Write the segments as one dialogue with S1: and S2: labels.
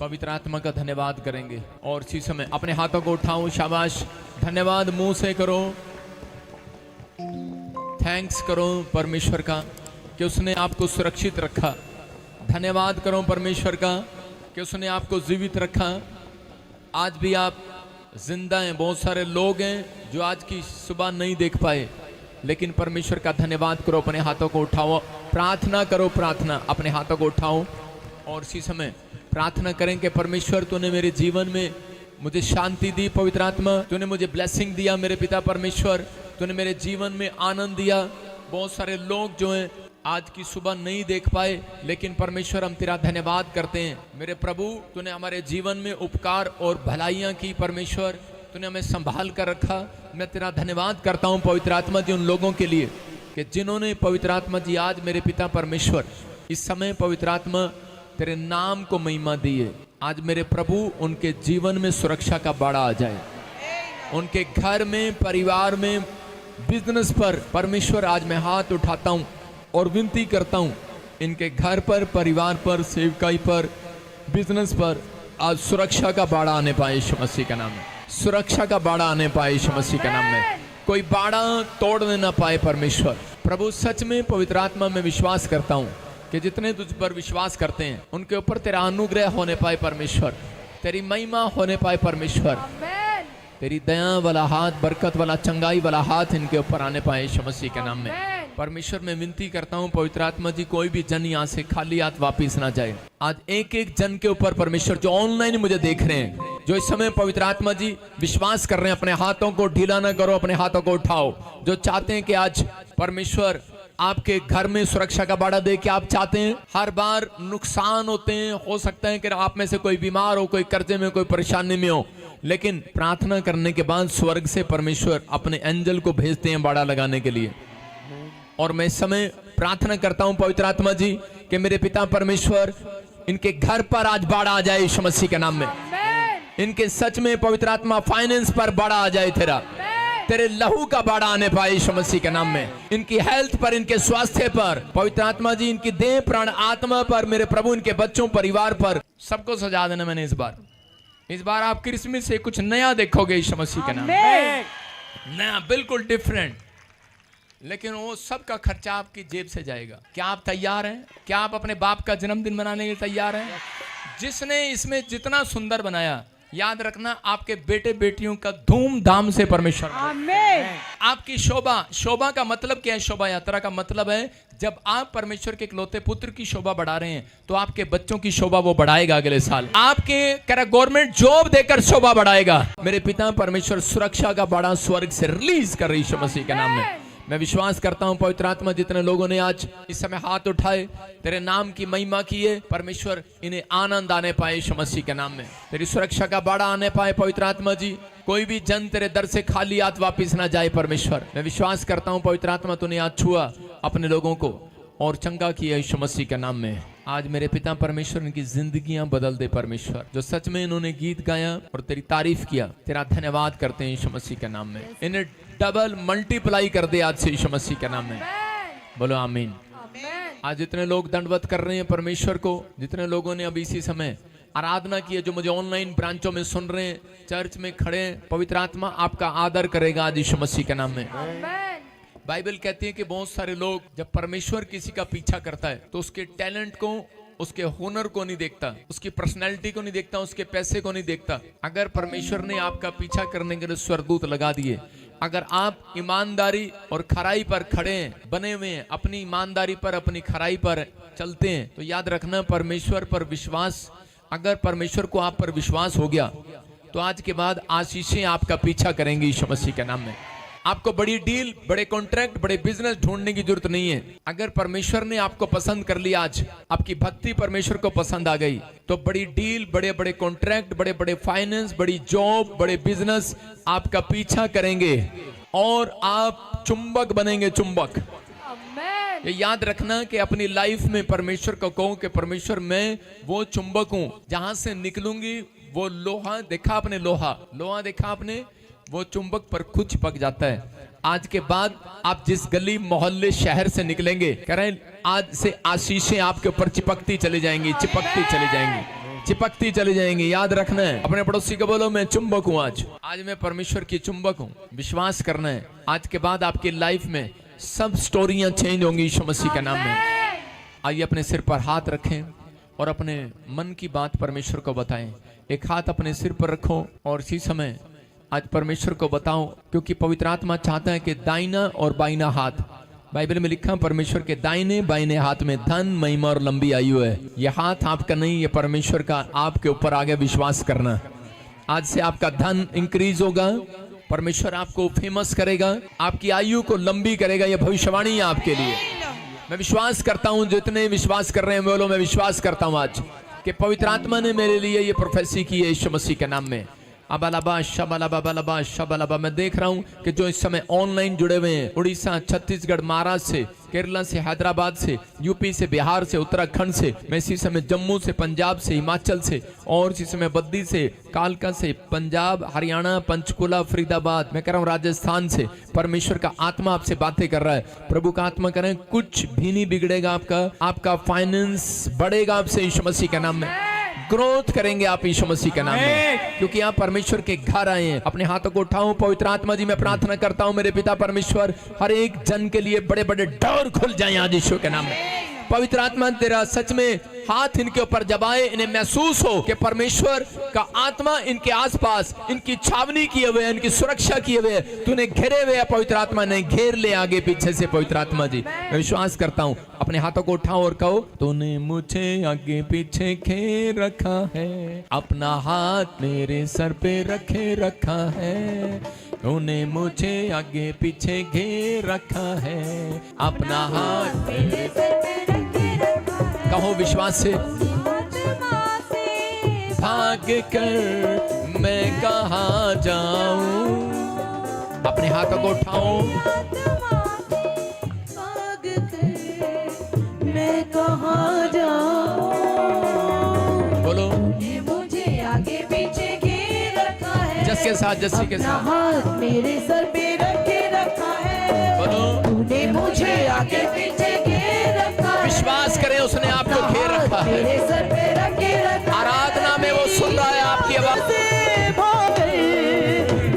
S1: पवित्र आत्मा का धन्यवाद करेंगे और इसी समय अपने हाथों को उठाओ, शाबाश, धन्यवाद मुंह से करो, थैंक्स करो परमेश्वर का कि उसने आपको सुरक्षित रखा। धन्यवाद करो परमेश्वर का कि उसने आपको जीवित रखा। आज भी आप जिंदा हैं। बहुत सारे लोग हैं जो आज की सुबह नहीं देख पाए, लेकिन परमेश्वर का धन्यवाद करो। अपने हाथों को उठाओ, प्रार्थना करो, प्रार्थना, अपने हाथों को उठाओ और इसी समय प्रार्थना करें कि परमेश्वर तूने मेरे जीवन में मुझे शांति दी, पवित्र आत्मा तूने मुझे ब्लेसिंग दिया, मेरे पिता परमेश्वर तूने मेरे जीवन में आनंद दिया। बहुत सारे लोग जो हैं आज की सुबह नहीं देख पाए, लेकिन परमेश्वर हम तेरा धन्यवाद करते हैं। मेरे प्रभु तूने हमारे जीवन में उपकार और भलाइयाँ की, परमेश्वर तूने हमें संभाल कर रखा। मैं तेरा धन्यवाद करता हूँ पवित्र आत्मा जी उन लोगों के लिए कि जिन्होंने पवित्र आत्मा जी आज मेरे पिता परमेश्वर इस समय पवित्र आत्मा तेरे नाम को महिमा दी है। आज मेरे प्रभु उनके जीवन में सुरक्षा का बाड़ा आ जाए, उनके घर में, परिवार में, बिजनेस पर परमेश्वर आज मैं हाथ उठाता हूँ और विनती करता हूँ इनके घर पर, परिवार पर, सेवकाई पर, बिजनेस पर आज सुरक्षा का बाड़ा आने पाए यीशु मसीह का नाम में। सुरक्षा का बाड़ा आने पाए यीशु मसीह का नाम में। कोई बाड़ा तोड़ने ना पाए परमेश्वर। प्रभु सच में पवित्र आत्मा में विश्वास करता हूँ कि जितने तुझ पर विश्वास करते हैं उनके ऊपर तेरा अनुग्रह होने पाए परमेश्वर, तेरी महिमा होने पाए परमेश्वर, तेरी दया वाला हाथ, बरकत वाला, चंगाई वाला हाथ इनके ऊपर आने पाए यीशु मसीह के नाम में। परमेश्वर मैं विनती करता हूँ पवित्र आत्मा जी कोई भी जन यहाँ से खाली हाथ वापिस ना जाए। आज एक एक जन के ऊपर परमेश्वर जो ऑनलाइन मुझे देख रहे हैं, जो इस समय पवित्र आत्मा जी विश्वास कर रहे हैं, अपने हाथों को ढीला ना करो, अपने हाथों को उठाओ। जो चाहते हैं कि आज परमेश्वर आपके घर में सुरक्षा का बाड़ा दे, कि आप चाहते हैं, हर बार नुकसान होते हैं, हो सकता है कि आप में से कोई बीमार हो, कोई कर्जे में, कोई परेशानी में हो, लेकिन प्रार्थना करने के बाद स्वर्ग से परमेश्वर अपने एंजल को भेजते हैं बाड़ा लगाने के लिए। और मैं इस समय प्रार्थना करता हूं पवित्र आत्मा जी कि मेरे पिता परमेश्वर इनके घर पर आज बाड़ा आ जाए यीशु मसीह के नाम में। इनके सच में पवित्र आत्मा फाइनेंस पर बाड़ा आ जाए, तेरे लहू का बाड़ा आने पाए यीशु मसीह के नाम में। इनकी हेल्थ पर, इनके स्वास्थ्य पर पवित्र आत्मा जी, इनकी देह, प्राण, आत्मा पर, मेरे प्रभु इनके बच्चों, परिवार पर, सबको सजा देना। मैंने इस बार आप क्रिसमस से कुछ नया देखोगे यीशु मसीह के नाम में, नया, बिल्कुल डिफरेंट। लेकिन वो सब का खर्चा आपकी जेब से जाएगा। क्या आप तैयार हैं? क्या आप अपने बाप का जन्मदिन मनाने के लिए तैयार हैं? जिसने इसमें जितना सुंदर बनाया, याद रखना आपके बेटे बेटियों का धूमधाम से परमेश्वर आमीन। आपकी शोभा का मतलब क्या है? शोभा यात्रा का मतलब है जब आप परमेश्वर के इकलौते पुत्र की शोभा बढ़ा रहे हैं तो आपके बच्चों की शोभा वो बढ़ाएगा अगले साल। आपके गवर्नमेंट जॉब देकर शोभा बढ़ाएगा। मेरे पिता परमेश्वर सुरक्षा का बाड़ा स्वर्ग से रिलीज कर रही यीशु मसीह के नाम में। मैं विश्वास करता हूं पवित्र आत्मा जितने लोगों ने आज इस समय हाथ उठाए, तेरे नाम की महिमा की है, परमेश्वर इन्हें आनंद आने पाए यीशु मसीह के नाम में। तेरी सुरक्षा का बाड़ा आने पाए पवित्र आत्मा जी। कोई भी जन तेरे दर से खाली हाथ वापिस ना जाए परमेश्वर। मैं विश्वास करता हूं पवित्र आत्मा तूने आज छुआ अपने लोगों को और चंगा किया यीशु मसीह के नाम में। आज मेरे पिता परमेश्वर इनकी जिंदगियां बदल दे परमेश्वर। जो सच में इन्होंने गीत गाया और तेरी तारीफ किया, तेरा धन्यवाद करते हैं यीशु मसीह के नाम में। इन्हें डबल मल्टीप्लाई कर दे आज से यीशु मसीह के नाम में। बोलो आमीन। आज जितने लोग दंडवत कर रहे हैं परमेश्वर को, जितने लोगों ने अभी इसी समय आराधना की है, जो मुझे ऑनलाइन ब्रांचों में सुन रहे हैं, चर्च में खड़े हैं, पवित्र आत्मा आपका आदर करेगा आज यीशु मसीह के नाम में। बाइबल कहती है कि बहुत सारे लोग, जब परमेश्वर किसी का पीछा करता है तो उसके टैलेंट को, उसके हुनर को नहीं देखता, उसकी पर्सनैलिटी को नहीं देखता, उसके पैसे को नहीं देखता। अगर परमेश्वर ने आपका पीछा करने के लिए स्वर्गदूत लगा दिए, अगर आप ईमानदारी और खराई पर खड़े हैं, बने हुए हैं, अपनी ईमानदारी पर, अपनी खराई पर चलते हैं, तो याद रखना परमेश्वर पर विश्वास, अगर परमेश्वर को आप पर विश्वास हो गया तो आज के बाद आशीषें आपका पीछा करेंगी यीशु मसीह के नाम में। आपको बड़ी डील, बड़े कॉन्ट्रैक्ट, बड़े बिजनेस ढूंढने की जरूरत नहीं है। अगर परमेश्वर ने आपको पसंद कर लिया, आज आपकी भक्ति परमेश्वर को पसंद आ गई, तो बड़ी डील, बड़े बड़े कॉन्ट्रैक्ट, बड़े बड़े फाइनेंस, बड़ी जॉब, बड़े बिजनेस आपका पीछा करेंगे और आप चुंबक बनेंगे, चुंबक। ये याद रखना कि अपनी लाइफ में परमेश्वर को कहो कि परमेश्वर मैं वो चुंबक हूं, जहां से निकलूंगी वो लोहा देखा आपने, लोहा देखा आपने, वो चुंबक पर खुद चिपक जाता है। आज के बाद आप जिस गली, मोहल्ले, शहर से निकलेंगे, कह रहे हैं आज से आशीषें आपके ऊपर चिपकती चली जाएंगी, चिपकती चली जाएंगी। चिपकती चली जाएंगी। याद रखना है। अपने पड़ोसी को बोलो मैं चुंबक हूं। आज मैं परमेश्वर की चुंबक हूं। विश्वास करना है। आज के बाद आपकी लाइफ में सब स्टोरियां चेंज होंगी यीशु मसीह के नाम में। आइए अपने सिर पर हाथ रखें और अपने मन की बात परमेश्वर को बताएं। एक हाथ अपने सिर पर रखो और इसी समय आज परमेश्वर को बताओ, क्योंकि पवित्र आत्मा चाहता है कि दाहिना और बाइना हाथ, बाइबल में लिखा परमेश्वर के दाहिने बाइने हाथ में धन, महिमा और लंबी आयु है। यह हाथ आपका नहीं, ये परमेश्वर का। आपके ऊपर आगे विश्वास करना। आज से आपका धन इंक्रीज होगा, परमेश्वर आपको फेमस करेगा, आपकी आयु को लंबी करेगा। यह भविष्यवाणी है आपके लिए। मैं विश्वास करता हूं, जितने विश्वास कर रहे हैं बोलो मैं विश्वास करता हूं आज कि पवित्र आत्मा ने मेरे लिए ये प्रोफेसी की है यीशु मसीह के नाम में। अबलबा शबलबा शबलबा। मैं देख रहा हूं कि जो इस समय ऑनलाइन जुड़े हुए हैं, उड़ीसा, छत्तीसगढ़, महाराष्ट्र से, केरला से, हैदराबाद से, यूपी से, बिहार से, उत्तराखंड से, मैं इसी समय जम्मू से, पंजाब से, हिमाचल से, और इसी समय बद्दी से, कालका से, पंजाब, हरियाणा, पंचकुला, फरीदाबाद, मैं कह रहा हूं राजस्थान से। परमेश्वर का आत्मा आपसे बातें कर रहा है। प्रभु का आत्मा कह रहे हैं कुछ भी नहीं बिगड़ेगा आपका फाइनेंस बढ़ेगा आपसे यीशु मसीह के नाम में। ग्रोथ करेंगे आप यीशु मसीह के नाम में, क्योंकि आप परमेश्वर के घर आए हैं। अपने हाथों को उठाओ। पवित्र आत्मा जी मैं प्रार्थना करता हूं मेरे पिता परमेश्वर, हर एक जन के लिए बड़े बड़े डोर खुल जाएं आज यीशु के नाम में। पवित्र आत्मा तेरा सच में हाथ इनके ऊपर जब आए, इन्हें महसूस हो कि परमेश्वर का आत्मा इनके आसपास, इनकी छावनी किए हुए, इनकी सुरक्षा किए हुए, तूने घेरे हुए। पवित्र आत्मा ने घेर ले आगे पीछे से। पवित्र आत्मा जी मैं विश्वास करता हूं। अपने हाथों को उठाओ और कहो तूने मुझे आगे पीछे घेर रखा है, अपना हाथ मेरे सर पे रखा है। तूने मुझे आगे पीछे घेर रखा है, अपना हाथ मेरे सर पे कहो विश्वास से। भाग कर मैं कहाँ जाऊं, अपने हाथों को उठाओ।
S2: भाग कर मैं कहाँ जाऊं,
S1: बोलो
S2: मुझे आगे पीछे घेर रखा है।
S1: जस के साथ, जस्सी के साथ,
S2: हाथ मेरे सर पे रखा है।
S1: बोलो
S2: तूने मुझे आगे पीछे घेर रखा है।
S1: विश्वास करें उसने आपको घेर रखा है।
S2: मेरे सर पे रखा।
S1: आराधना में वो सुन रहा है आपकी आवाज।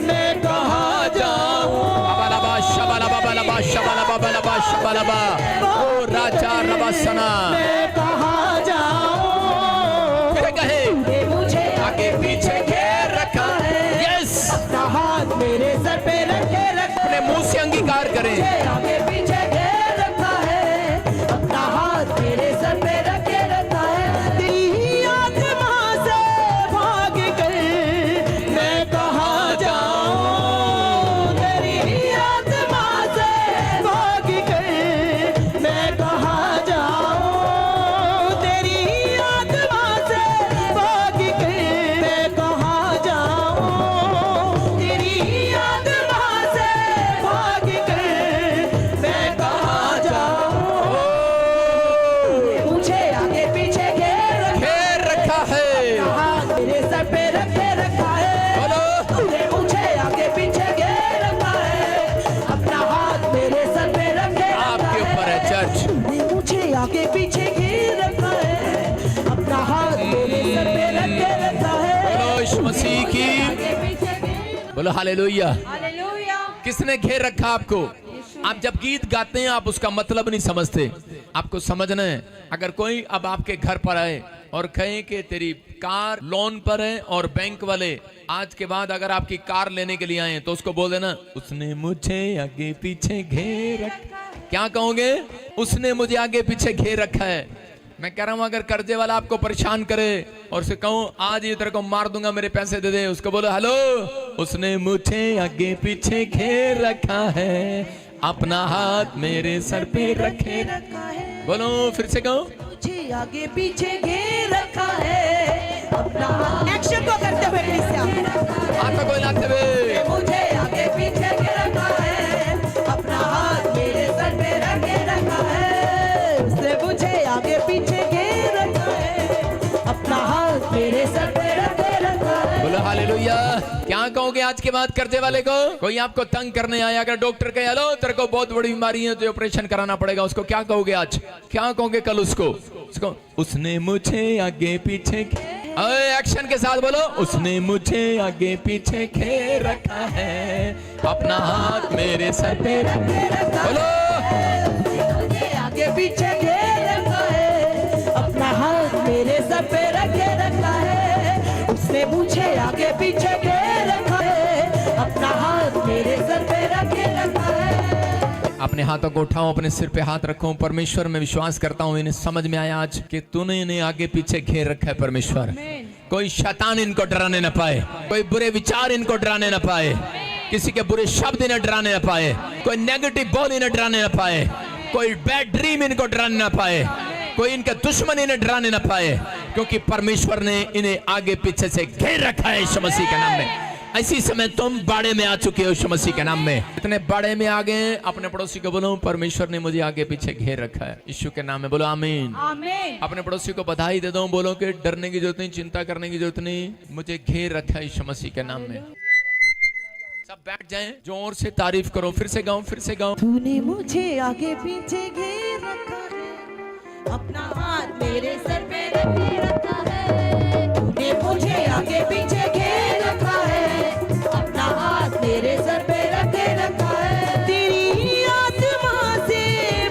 S2: मैं कहाँ जाऊं,
S1: अबलबा शबलबा बलबा शबलबा बलबा शबलबा। ओ राजा रबसना
S2: मैं कहाँ जाऊं।
S1: फिर कहे
S2: मुझे
S1: आगे पीछे घेर रखा है। यस,
S2: अपना हाथ मेरे सर पे रखे
S1: अपने मुंह से अंगीकार करें।
S2: आगे पीछे घेर रखा है, अपना हाथ मेरे सर पे रखे रखा है। तेरी आत्मा से भाग कर मैं कहाँ जाऊं, तेरी आत्मा से भाग कर मैं कहाँ जाऊं, तेरी आत्मा से भाग कर मैं कहाँ जाऊं, तेरी आत्मा से भाग कर मैं कहाँ जाऊं। मुझे आगे पीछे घेर
S1: रखा है।
S2: हाथ मेरे सर पे रखा है।
S1: बोलो
S2: तूने मुझे आगे पीछे घेर रखा है, अपना हाथ मेरे सर पे रखा
S1: आपके ऊपर है चर्च।
S2: तूने मुझे आगे पीछे घेर रखा है, अपना हाथ मेरे सर पे रखा है।
S1: बोलो यीशु मसीह की,
S2: आगे पीछे घेर।
S1: बोलो हालेलुया।
S2: हालेलुया।
S1: किसने घेर रखा आपको? आप जब गीत गाते हैं आप उसका मतलब नहीं समझते। आपको समझना है, अगर कोई अब आपके घर पर आए और कहे कि तेरी कार लोन पर है और बैंक वाले आज के बाद अगर आपकी कार लेने के लिए आए तो उसको बोल देना उसने मुझे आगे पीछे घेर रखा। क्या कहोगे? उसने मुझे आगे पीछे घेर रखा है। मैं कह रहा हूं अगर कर्जे वाला आपको परेशान करे और उसे कहूं आज ये तेरे को मार दूंगा मेरे पैसे दे दे, उसको बोलो हेलो उसने मुझे आगे पीछे घेर रखा है, अपना हाथ मेरे सर पे रखे
S2: रखा है।
S1: बोलो फिर से कहो
S2: मुझे आगे पीछे घेर रखा है, अपना एक्शन को करते हुए
S1: हाथों को हिलाते हुए
S2: मुझे आगे पीछे घेर रखा है, अपना हाथ मेरे सर पे रखा है। उसने मुझे आगे पीछे घेर रखा है, अपना हाथ मेरे सर पे रखा है।
S1: बोलो हालेलुया। क्या कहोगे आज के बाद कर्जे वाले को? कोई आपको तंग करने आया, अगर डॉक्टर कहे हेलो तेरे को बहुत बड़ी बीमारी है तो ऑपरेशन कराना पड़ेगा, उसको क्या कहोगे आज? क्या कहोगे कल उसको? उसने मुझे आगे पीछे एक्शन के साथ बोलो, उसने मुझे आगे पीछे घेर रखा है, अपना हाथ मेरे सर पे बोलो,
S2: मुझे आगे पीछे घेर रखा है, अपना हाथ मेरे सर पे रखे रखा है। उसने मुझे आगे पीछे घेर रखा है, अपना हाथ मेरे सर पे रखे रखा है।
S1: अपने हाथों को उठाओ, अपने सिर पे हाथ रखो। परमेश्वर में विश्वास करता हूँ, इन्हें समझ में आया आज कि तूने इन्हें आगे पीछे घेर रखा है। परमेश्वर, कोई शैतान इनको डराने न पाए, कोई बुरे विचार इनको डराने न पाए, किसी के बुरे शब्द इन्हें डराने न पाए, कोई नेगेटिव बोल इन्हें डराने न पाए, कोई बैड ड्रीम इनको डराने न पाए, कोई इनका दुश्मन इन्हें डराने न पाए, क्योंकि परमेश्वर ने इन्हें आगे पीछे से घेर रखा है यीशु मसीह के नाम में। ऐसी समय तुम बाड़े में आ चुके हो यीशु मसीह के नाम में। इतने बाड़े में आ गए, अपने पड़ोसी को बोलो, परमेश्वर ने मुझे आगे पीछे घेर रखा है यीशु के नाम में। बोलो आमीन।
S2: आमीन।
S1: अपने पड़ोसी को बधाई दे दो, बोलो कि डरने की जरूरत नहीं, चिंता करने की जरूरत नहीं, मुझे घेर रखा है यीशु मसीह के नाम में। सब बैठ जाएं, जोर से तारीफ करो, फिर से गाओ, फिर से गाओ।
S2: तूने मुझे आगे पीछे घेर रखा है, अपना हाथ मेरे सर पे रखे रखा है। तूने मुझे आगे पीछे घेर रखा है, अपना हाथ मेरे सर पे रखे रखा है। तेरी आत्मा से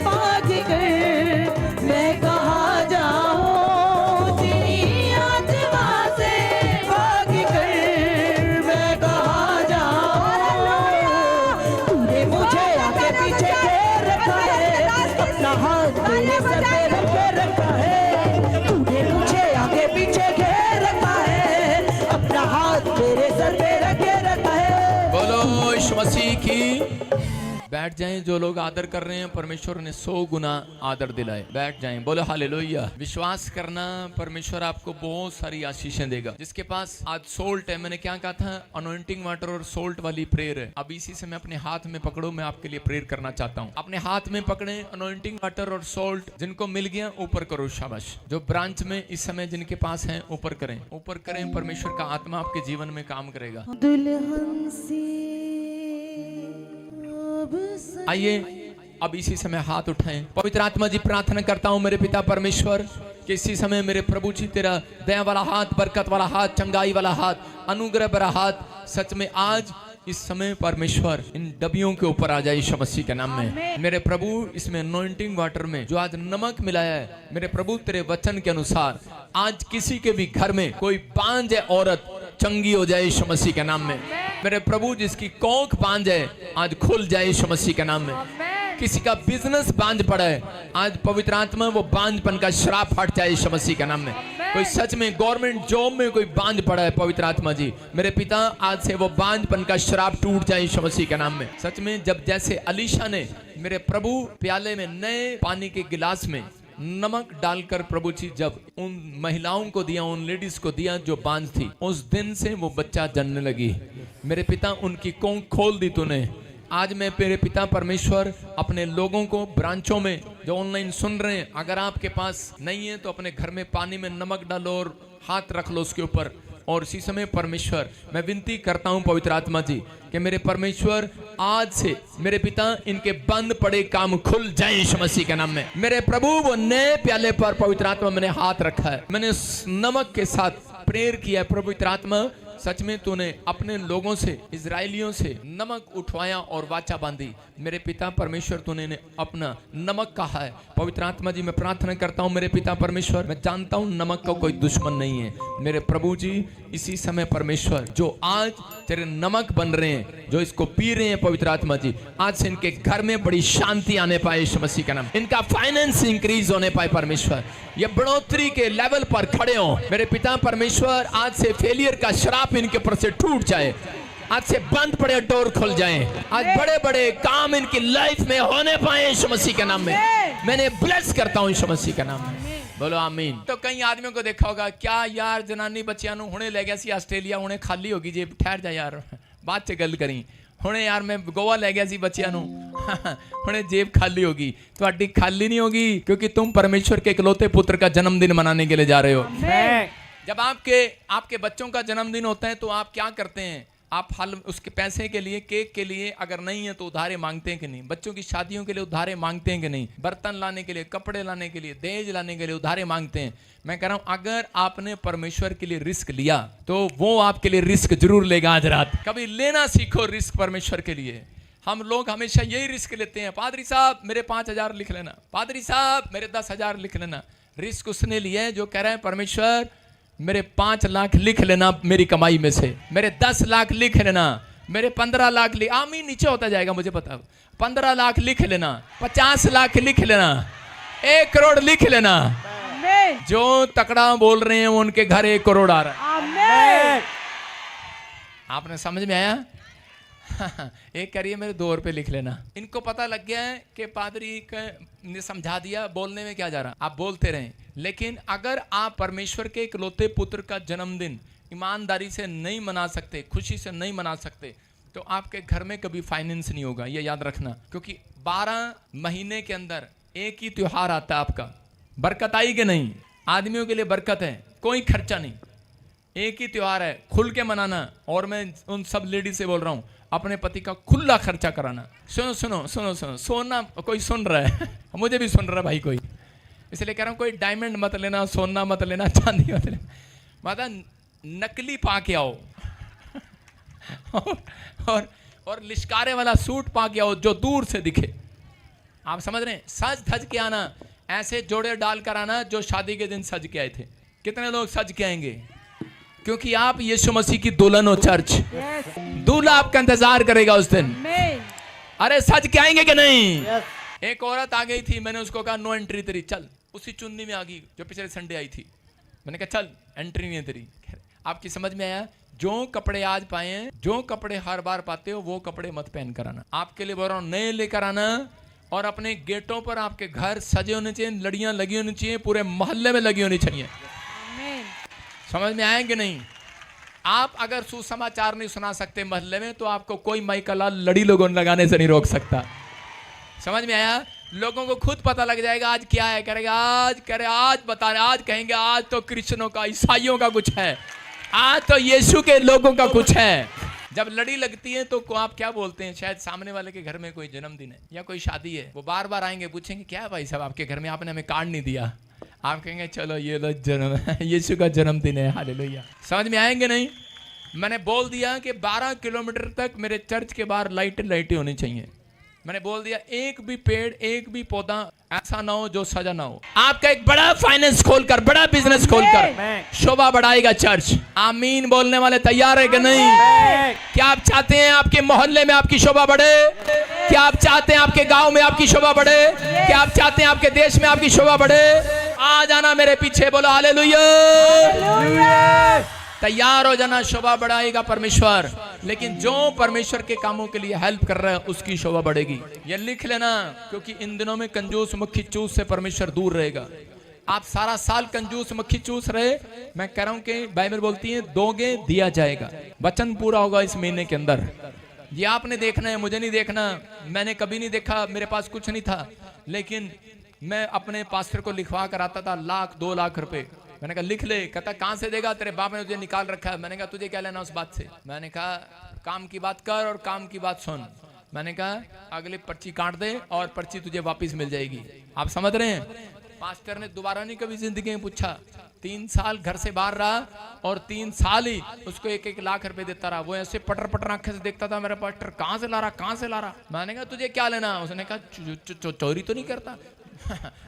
S2: भाग कर मैं कहाँ जाऊँ, तेरी आत्मा से भाग कर मैं कहाँ जाऊँ। तूने मुझे आगे पीछे घेर रखा है, अपना हाथ मेरे सर पे रखे रखा है। तूने मुझे आगे पीछे घेर रखा है, अपना हाथ मेरे सर पे रखे रखा है।
S1: बोलो यीशु मसीह की। बैठ जाएं, जो लोग आदर कर रहे हैं परमेश्वर ने 100 गुना आदर दिलाए। बैठ जाएं, बोलो हालेलुया। विश्वास करना, परमेश्वर आपको बहुत सारी आशीषें देगा। जिसके पास आज सोल्ट है, मैंने क्या कहा था, अनॉइंटिंग वाटर और सोल्ट वाली प्रेयर है। अब इसी से मैं अपने हाथ में पकड़ो, मैं आपके लिए प्रेयर करना चाहता हूँ। अपने हाथ में पकड़े अनॉइंटिंग वाटर और सोल्ट, जिनको मिल गया ऊपर करो, शाबाश। जो ब्रांच में इस समय जिनके पास है ऊपर करें, ऊपर करें। परमेश्वर का आत्मा आपके जीवन में काम करेगा।
S2: दुल्हन से
S1: आइए अब इसी समय हाथ उठाएं। पवित्र आत्मा जी, प्रार्थना करता हूं मेरे पिता परमेश्वर कि इसी समय मेरे प्रभु जी तेरा दया वाला हाथ, बरकत वाला हाथ, चंगाई वाला हाथ, अनुग्रह भरा हाथ सच में आज इस समय परमेश्वर इन डबियों के ऊपर आ जाए यीशु मसीह के नाम में। मेरे प्रभु, इसमें अनॉइंटिंग वाटर में जो आज नमक मिलाया है, मेरे प्रभु तेरे वचन के अनुसार आज किसी के भी घर में कोई बांझ है औरत चंगी हो जाए यीशु मसीह के नाम में। मेरे प्रभु, जिसकी कोख बांझ है आज खुल जाए यीशु मसीह के नाम में। किसी का बिजनेस बांझ पड़ा है, आज पवित्र आत्मा वो बांझपन का श्राप हट जाए यीशु मसीह के नाम में। कोई सच में गवर्नमेंट जॉब में कोई बांझ पड़ा है, पवित्र आत्मा जी मेरे पिता, आज से वो बांझपन का श्राप टूट जाए यीशु मसीह के नाम में। सच में जब जैसे अलीशा ने मेरे प्रभु प्याले में नए पानी के गिलास में नमक डालकर प्रभु जी जब उन महिलाओं को दिया, उन लेडीज को दिया जो बांझ थी, उस दिन से वो बच्चा जन्मने लगी। मेरे पिता, उनकी कोख खोल दी तूने। आज मैं मेरे पिता परमेश्वर अपने लोगों को ब्रांचों में जो ऑनलाइन सुन रहे हैं, अगर आपके पास नहीं है तो अपने घर में पानी में नमक डालो और हाथ रख लो उसके ऊपर। और इसी समय परमेश्वर मैं विनती करता हूं पवित्र आत्मा जी कि मेरे परमेश्वर आज से मेरे पिता इनके बंद पड़े काम खुल जाए यीशु मसीह के नाम में। मेरे प्रभु, वो नए प्याले पर पवित्र आत्मा मैंने हाथ रखा है, मैंने उस नमक के साथ प्रेयर किया है। पवित्र आत्मा, सच में तूने अपने लोगों से, इजरायलियों से नमक उठवाया और वाचा बांधी। मेरे पिता परमेश्वर, तूने अपना नमक कहा है। पवित्र आत्मा जी मैं प्रार्थना करता हूँ मेरे पिता परमेश्वर, मैं जानता हूँ नमक का कोई दुश्मन नहीं है। मेरे प्रभु जी, इसी समय परमेश्वर जो आज तेरे नमक बन रहे हैं, जो इसको पी रहे हैं पवित्र आत्मा जी, आज से इनके घर में बड़ी शांति आने पाए यीशु मसीह का नाम। इनका फाइनेंस इंक्रीज होने पाए परमेश्वर, ये बढ़ोतरी के लेवल पर खड़े हो मेरे पिता परमेश्वर। आज से फेलियर का श्राप इनके ऊपर से टूट जाए, आज से बंद पड़े डोर खुल जाएं, आज बड़े बड़े काम इनकी लाइफ में होने पाए यीशु मसीह के नाम में। मैंने ब्लेस करता हूं यीशु मसीह के नाम में, बोलो आमीन। तो कई आदमियों को देखा होगा, क्या यार जनानी बच्चियां नु हुणे ले गया सी आस्ट्रेलिया, हुणे खाली होगी जेब। ठहर जा यार, बात से गल करी। हुणे यार मैं गोवा ले गया सी बच्चियां नु, हुणे जेब खाली होगी। ਤੁਹਾਡੀ खाली नहीं होगी, क्योंकि तुम परमेश्वर के इकलौते पुत्र का जन्मदिन मनाने के लिए जा रहे हो। जब आपके बच्चों का जन्मदिन होता है तो आप क्या करते हैं? आप फल उसके पैसे के लिए, केक के लिए अगर नहीं है तो उधारे मांगते हैं कि नहीं? बच्चों की शादियों के लिए उधारे मांगते हैं कि नहीं? बर्तन लाने के लिए, कपड़े लाने के लिए, दहेज लाने के लिए उधारे मांगते हैं। मैं कह रहा हूं अगर आपने परमेश्वर के लिए रिस्क लिया तो वो आपके लिए रिस्क जरूर लेगा। आज रात कभी लेना सीखो रिस्क परमेश्वर के लिए। हम लोग हमेशा यही रिस्क लेते हैं, पादरी साहब मेरे 5,000 लिख लेना, पादरी साहब मेरे 10,000 लिख लेना। रिस्क उसने लिया है जो कह रहा है परमेश्वर मेरे 5 लाख लिख लेना मेरी कमाई में से, मेरे 10 लाख लिख लेना, मेरे 15 लाख लिख, आमीन नीचे होता जाएगा मुझे पता, 15 लाख लिख लेना, 50 लाख लिख लेना, 1 करोड़ लिख लेना।
S2: आमीन।
S1: जो तकड़ा बोल रहे हैं उनके घर 1 करोड़ आ रहा है।
S2: आमीन।
S1: आपने समझ में आया? एक करिए मेरे 2 रुपए लिख लेना। इनको पता लग गया है कि पादरी ने समझा दिया, बोलने में क्या जा रहा, आप बोलते रहें। लेकिन अगर आप परमेश्वर के इकलौते पुत्र का जन्मदिन ईमानदारी से नहीं मना सकते, खुशी से नहीं मना सकते, तो आपके घर में कभी फाइनेंस नहीं होगा, ये याद रखना। क्योंकि 12 महीने के अंदर एक ही त्योहार आता है आपका। बरकत आई कि नहीं? आदमियों के लिए बरकत है, कोई खर्चा नहीं, एक ही त्योहार है, खुल के मनाना। और मैं उन सब लेडीज से बोल रहा हूँ अपने पति का खुला खर्चा कराना। सुनो सुनो सुनो सुनो, सोना कोई सुन रहा है मुझे भी सुन रहा है भाई कोई, इसलिए कह रहा हूँ कोई डायमंड मत लेना, सोना मत लेना, चांदी मत लेना, मतलब नकली पा के आओ और लिशकारे वाला सूट पा के आओ जो दूर से दिखे। आप समझ रहे हैं? सज धज के आना, ऐसे जोड़े डाल कर आना जो शादी के दिन सज के आए थे। कितने लोग सज के आएंगे? क्योंकि आप यीशु मसीह की दुल्हन हो चर्च। दूल्हा आपका इंतजार करेगा उस दिन। अरे सज के आएंगे कि नहीं? एक औरत आ गई थी, मैंने उसको कहा नो एंट्री तेरी, चल। उसी चुन्नी में आ गई जो पिछले संडे आई थी। मैंने कहा चल एंट्री नहीं है तेरी। आपकी समझ में आया? जो कपड़े आज पाए हैं, जो कपड़े हर बार पाते हो वो कपड़े मत पहन कर आना। आपके लिए बोल रहा हूं नए लेकर आना। और अपने गेटों पर आपके घर सजे होने चाहिए, लड़ियां लगी होनी चाहिए, पूरे मोहल्ले में लगी होनी चाहिए। समझ में आए कि नहीं? आप अगर सुसमाचार नहीं सुना सकते मोहल्ले में तो आपको कोई माइका लाल लड़ी लोगों लगाने से नहीं रोक सकता। समझ में आया? लोगों को खुद पता लग जाएगा आज क्या है, करेगा आज, करे आज बता रहे, आज कहेंगे आज तो क्रिश्चियनों का, ईसाइयों का कुछ है, आज तो यीशु के लोगों का कुछ है। जब लड़ी लगती है तो आप क्या बोलते हैं? शायद सामने वाले के घर में कोई जन्मदिन है या कोई शादी है, वो बार बार आएंगे, पूछेंगे क्या भाई साहब आपके घर में, आपने हमें कार्ड नहीं दिया। आप कहेंगे चलो ये लो जन्म यीशु का जन्मदिन है, हालेलुया। समझ में आएंगे नहीं? मैंने बोल दिया कि 12 किलोमीटर तक मेरे चर्च के बाहर लाइटें होनी चाहिए। मैंने बोल दिया एक भी पेड़, एक भी पौधा ऐसा ना हो जो सजा ना हो। आपका एक बड़ा फाइनेंस खोलकर, बड़ा बिजनेस खोलकर शोभा बढ़ाएगा चर्च। आमीन बोलने वाले तैयार है कि नहीं? क्या आप चाहते हैं आपके मोहल्ले में आपकी शोभा बढ़े? क्या आप चाहते हैं आपके गांव में आपकी शोभा बढ़े? क्या आप चाहते हैं आपके देश में आपकी शोभा बढ़े? आ जाना मेरे पीछे, बोलो हालेलुया। तैयार हो जाना, शोभा बढ़ाएगा परमेश्वर। लेकिन जो परमेश्वर के कामों के लिए हेल्प कर रहा है उसकी शोभा बढ़ेगी। ये लिख लेना, क्योंकि इन दिनों में कंजूस मक्खी चूस से परमेश्वर दूर रहेगा। आप सारा साल कंजूस मक्खी चूस रहे, मैं कह रहा हूं कि बाइबल बोलती है दोगे दिया जाएगा। वचन पूरा होगा इस महीने के अंदर। ये आपने देखना है, मुझे नहीं देखना। मैंने कभी नहीं देखा, मेरे पास कुछ नहीं था, लेकिन मैं अपने पास्टर को लिखवा कर आता था 1-2 लाख रुपए। मैंने कहा लिख ले। कहता कहां से देगा, तेरे बाप ने तुझे निकाल रखा है। मैंने कहा तुझे क्या लेना उस बात से? मैंने कहा काम की बात कर और काम की बात सुन। मैंने कहा अगली पर्ची काट दे और पर्ची तुझे वापस मिल जाएगी। आप समझ रहे हैं? पास्टर ने दोबारा नहीं कभी जिंदगी में पूछा। 3 साल घर से बाहर रहा और 3 साल ही उसको 1-1 लाख रुपए देता रहा। वो ऐसे पटर पटर आंखें से देखता था, मेरा पास्टर कहां से ला रहा, कहां से ला रहा। मैंने कहा तुझे क्या लेना? उसने कहा चोरी तो नहीं करता।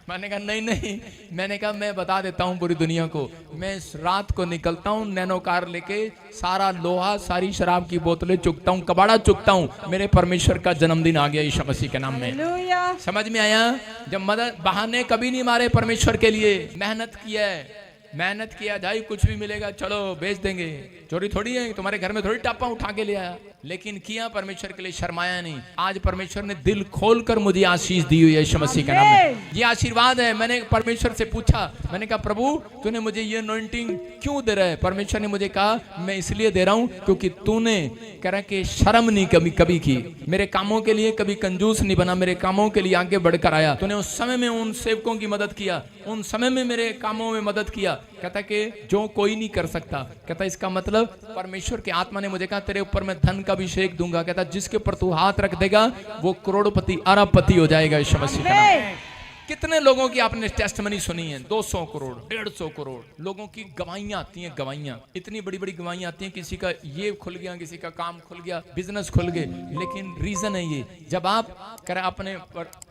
S1: मैंने कहा नहीं। मैंने कहा मैं बता देता हूँ पूरी दुनिया को, मैं रात को निकलता हूँ नैनो कार लेके, सारा लोहा, सारी शराब की बोतलें चुकता हूँ, कबाड़ा चुकता हूँ। मेरे परमेश्वर का जन्मदिन आ गया यीशु मसीह के नाम में। समझ में आया? जब मदद बहाने कभी नहीं मारे परमेश्वर के लिए। मेहनत किया जाए, कुछ भी मिलेगा चलो बेच देंगे। चोरी थोड़ी है, तुम्हारे घर में थोड़ी टापा उठा के ले आया, लेकिन किया परमेश्वर के लिए, शर्माया नहीं। आज परमेश्वर ने दिल खोलकर मुझे आशीष दी हुई है यीशु मसीह के नाम में। ये आशीर्वाद है। मैंने परमेश्वर से पूछा, मैंने कहा प्रभु तूने मुझे ये अनॉइंटिंग क्यों दे रहा है? परमेश्वर ने मुझे कहा मैं इसलिए दे रहा हूँ क्योंकि तूने कह रहा कि शर्म नहीं कभी की, मेरे कामों के लिए कभी कंजूस नहीं बना, मेरे कामों के लिए आगे बढ़कर आया। तूने उस समय में उन सेवकों की मदद किया, उन समय में मेरे कामों में मदद किया। कहता कि जो कोई नहीं कर सकता। कहता इसका मतलब परमेश्वर की आत्मा ने मुझे कहा तेरे ऊपर मैं धन का अभिषेक दूंगा। कहता जिसके ऊपर तू हाथ रख देगा वो करोड़पति अरबपति हो जाएगा यीशु मसीह का नाम। कितने लोगों की आपने टेस्टमनी सुनी है, 200 करोड़ 150 करोड़ लोगों की गवाहियां आती हैं, गवाहियां इतनी बड़ी बड़ी गवाहियां आती हैं, किसी का ये खुल गया, किसी का काम खुल गया, बिजनेस खुल गए। लेकिन रीजन है ये, जब आप अपने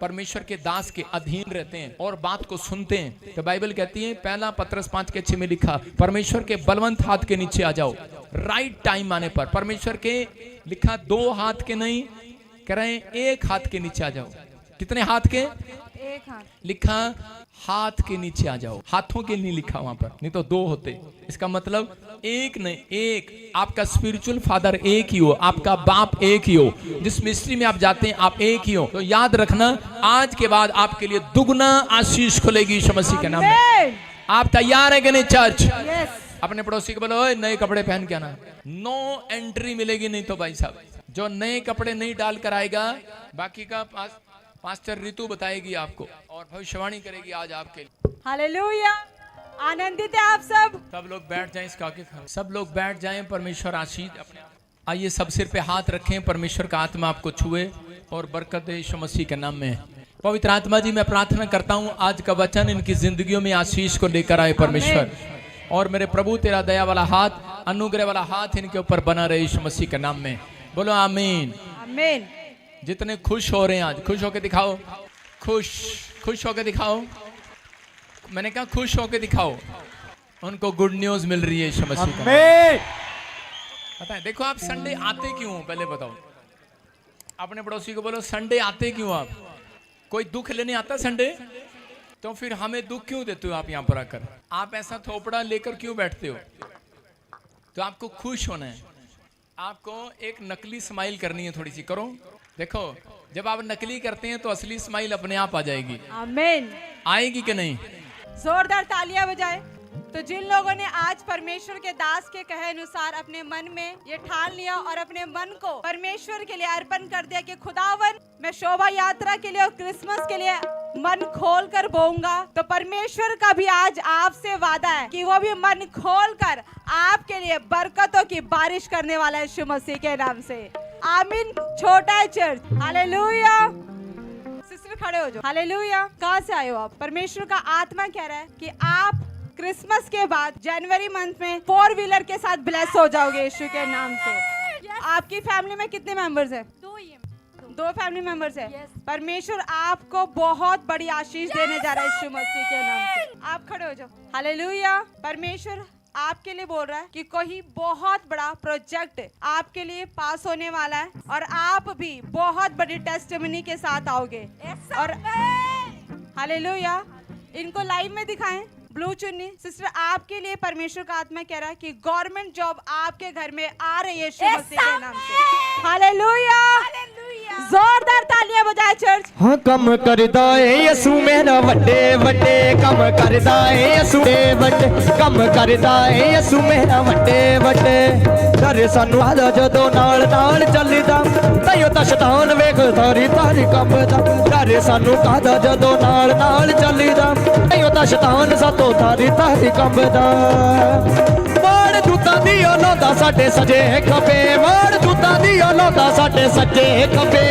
S1: परमेश्वर के दास के अधीन रहते हैं और बात को सुनते हैं, तो बाइबल कहती है 1 पत्रस 5:6 में लिखा, परमेश्वर के बलवंत हाथ के नीचे आ जाओ राइट टाइम आने पर। परमेश्वर के लिखा 2 हाथ के नहीं, कह रहे हैं 1 हाथ के नीचे आ जाओ। कितने हाथ के?
S3: 1 हाथ।
S1: लिखा हाथ के नीचे आ जाओ, हाथों के नहीं लिखा वहां पर, नहीं तो 2 होते। इसका मतलब एक नहीं, एक आपका स्पिरिचुअल फादर एक ही हो, आपका बाप एक ही हो, जिस मिस्ट्री में आप जाते हैं आप एक ही हो। तो याद रखना आज के बाद आपके लिए दुगना आशीष खुलेगी यीशु मसीह के नाम में। आप तैयार है कि नहीं चर्च?
S3: यस।
S1: अपने पड़ोसी को बोलो ओए नए कपड़े पहन के आना। नो एंट्री मिलेगी नहीं तो भाई साहब, जो नए कपड़े नहीं डाल कर आएगा, बाकी का पास्टर रितु बताएगी आपको और भविष्यवाणी करेगी आज आपके लिए।
S3: हालेलुया। आनंदित है आप सब
S1: लोग बैठ जाएं, इसका आगे सब लोग बैठ जाएं। परमेश्वर आशीष अपने आइए सब सिर पे हाथ रखें, परमेश्वर का आत्मा आपको छुए और बरकत दे यीशु मसीह के नाम में। पवित्र आत्मा जी मैं प्रार्थना करता हूँ आज का वचन इनकी जिंदगियों में आशीष को लेकर आए परमेश्वर, और मेरे प्रभु तेरा दया वाला हाथ, अनुग्रह वाला हाथ इनके ऊपर बना रहे यीशु मसीह के नाम में। बोलो आमीन
S3: आमीन।
S1: जितने खुश हो रहे हैं आज खुश होके दिखाओ, खुश होके दिखाओ। मैंने कहा खुश होके दिखाओ, उनको गुड न्यूज मिल रही है यीशु मसीह का। पता है, देखो आप संडे आते क्यों पहले बताओ। अपने पड़ोसी को बोलो संडे आते क्यों आप? कोई दुख लेने आता संडे? तो फिर हमें दुख क्यों देते हो आप यहाँ पर आकर? आप ऐसा थोपड़ा लेकर क्यों बैठते हो? तो आपको खुश होना है, आपको एक नकली स्माइल करनी है, थोड़ी सी करो। देखो जब आप नकली करते हैं तो असली स्माइल अपने आप आ जाएगी।
S3: आमीन।
S1: आएगी कि नहीं?
S3: जोरदार तालियां बजाएं। तो जिन लोगों ने आज परमेश्वर के दास के कहे अनुसार अपने मन में ये ठान लिया और अपने मन को परमेश्वर के लिए अर्पण कर दिया कि खुदावन मैं शोभा यात्रा के लिए और क्रिसमस के लिए मन खोल कर बोऊंगा, तो परमेश्वर का भी आज आपसे वादा है कि वो भी मन खोल कर आपके लिए बरकतों की बारिश करने वाला है यीशु मसीह के नाम से। आमीन। छोटा है चर्च। हालेलुया। सिस्टर खड़े हो जाओ। हालेलुया। कहाँ से आए हो आप? परमेश्वर का आत्मा कह रहा है कि आप क्रिसमस के बाद जनवरी मंथ में 4 व्हीलर के साथ ब्लेस हो जाओगे यीशु के नाम से। आपकी फैमिली में कितने मेंबर्स हैं? 2 फैमिली मेंबर्स हैं। परमेश्वर आपको बहुत बड़ी आशीष देने जा रहा है यीशु मसीह के नाम से। आप खड़े हो जाओ। हालेलुया। परमेश्वर आपके लिए बोल रहा है कि कोई बहुत बड़ा प्रोजेक्ट आपके लिए पास होने वाला है और आप भी बहुत बड़ी टेस्टिमनी के साथ आओगे। और हालेलुया। इनको लाइव में दिखाएं। ब्लू चुन्नी सिस्टर, आपके लिए परमेश्वर का आत्मा कह रहा है कि गवर्नमेंट जॉब आपके घर में आ रही है यीशु मसीह के नाम से। हालेलुया। जोरदार तालियां बजाए चर्च।
S4: हाँ कम करदा है यसू मेरा वड्डे वड्डे कम करदा है यसू वड्डे कम करदा है यसू मेरा वड्डे वड्डे डरे सानू आदा जदों नाल नाल चलदा तैयो तां शैतान वेख तारी तारी कंबदा डरे सानू आदा जदों नाल नाल चलदा तैयो तां शैतान सातों तारी तारी कंबदा वाड़ दूतां दी औलादा साडे सजे खपे वाड़ दूतां दी औलादा साडे सजे खपे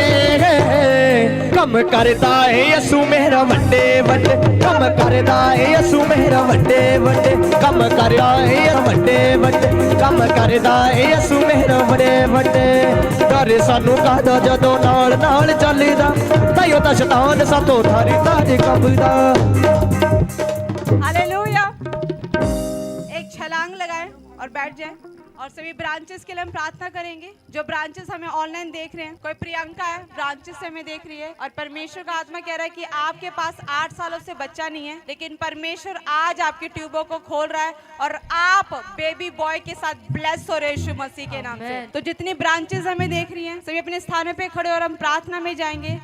S4: कम करदा है यसू मेरा वड्डे वड्डे कम करदा है यसू मेरा वड्डे वड्डे कम करदा है वड्डे वड्डे कम करदा है यसू मेरा वड्डे वड्डे डरे सानू कादा जदों नाल नाल चलदा ताइयो तां शैतान सातों थारी तारी कंबदा।
S3: हालेलुया। एक छलांग लगाएं और बैठ जाएं और सभी ब्रांचेस के लिए हम प्रार्थना करेंगे। जो ब्रांचेस हमें ऑनलाइन देख रहे हैं, कोई प्रियंका है ब्रांचेस से हमें देख रही है और परमेश्वर का आत्मा कह रहा है कि आपके पास 8 सालों से बच्चा नहीं है, लेकिन परमेश्वर आज आपके ट्यूबों को खोल रहा है और आप बेबी बॉय के साथ ब्लेस हो रहे हैं यीशु मसीह के नाम से। तो जितनी ब्रांचेस हमें देख रही हैं सभी अपने स्थानों पे खड़े और हम प्रार्थना में जाएंगे।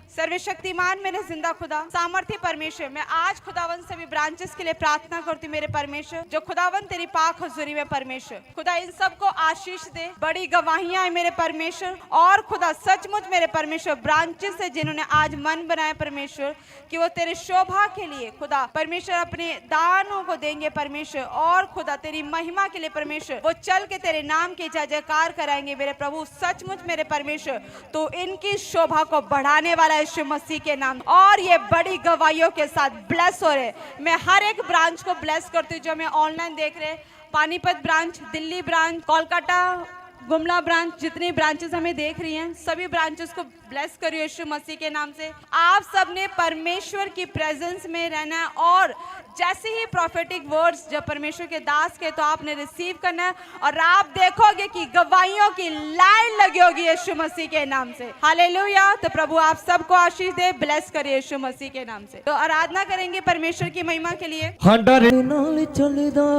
S3: सर्वशक्तिमान मेरे जिंदा खुदा, सामर्थ्य परमेश्वर, मैं आज खुदावन सभी ब्रांचेस के लिए प्रार्थना करती हूँ मेरे परमेश्वर, जो खुदावन तेरी पाक हुजूरी में परमेश्वर, खुदा इन सबको आशीष दे। बड़ी गवाहियां है मेरे परमेश्वर, और खुदा सचमुच मेरे परमेश्वर ब्रांचेस है जिन्होंने आज मन बनाया परमेश्वर कि वो तेरे शोभा के लिए खुदा परमेश्वर अपने दानों को देंगे परमेश्वर, और खुदा तेरी महिमा के लिए परमेश्वर वो चल के तेरे नाम की जय जयकार कराएंगे मेरे प्रभु। सचमुच मेरे परमेश्वर तो इनकी शोभा को बढ़ाने वाला यीशु मसीह के नाम, और ये बड़ी गवाहियों के साथ ब्लेस हो रहे। मैं हर एक ब्रांच को ब्लेस करती हूँ जो मैं ऑनलाइन देख रहे, Panipat branch, Delhi branch, Kolkata Gumla branch, जितनी ब्रांचेस हमें देख रही हैं सभी ब्रांचेस को ब्लेस करिए यीशु मसीह के नाम से। आप सब ने परमेश्वर की प्रेजेंस में रहना है, और जैसे ही प्रोफेटिक वर्ड्स जब परमेश्वर के दास के तो आपने रिसीव करना है, और आप देखोगे कि गवाहियों की लाइन लगी होगी यीशु मसीह के नाम से। हालेलुया। तो प्रभु आप सबको आशीष दे, ब्लेस करिए यीशु मसीह के नाम से। तो आराधना करेंगे परमेश्वर की महिमा के लिए।
S4: हंडर नाल चलदा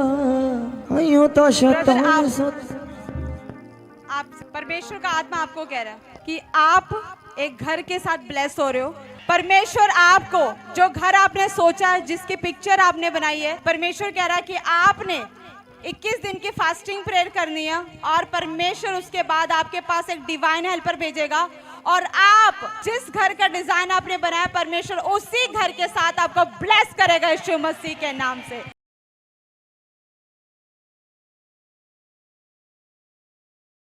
S4: आयो तो शैतान
S3: आप परमेश्वर का आत्मा आपको कह रहा है कि आप एक घर के साथ ब्लेस हो रहे हो। परमेश्वर आपको जो घर आपने सोचा, जिसकी पिक्चर आपने बनाई है, परमेश्वर कह रहा है कि आपने 21 दिन की फास्टिंग प्रेयर करनी है, और परमेश्वर उसके बाद आपके पास एक डिवाइन हेल्पर भेजेगा, और आप जिस घर का डिजाइन आपने बनाया परमेश्वर उसी घर के साथ आपको ब्लेस करेगा यीशु मसीह के नाम से।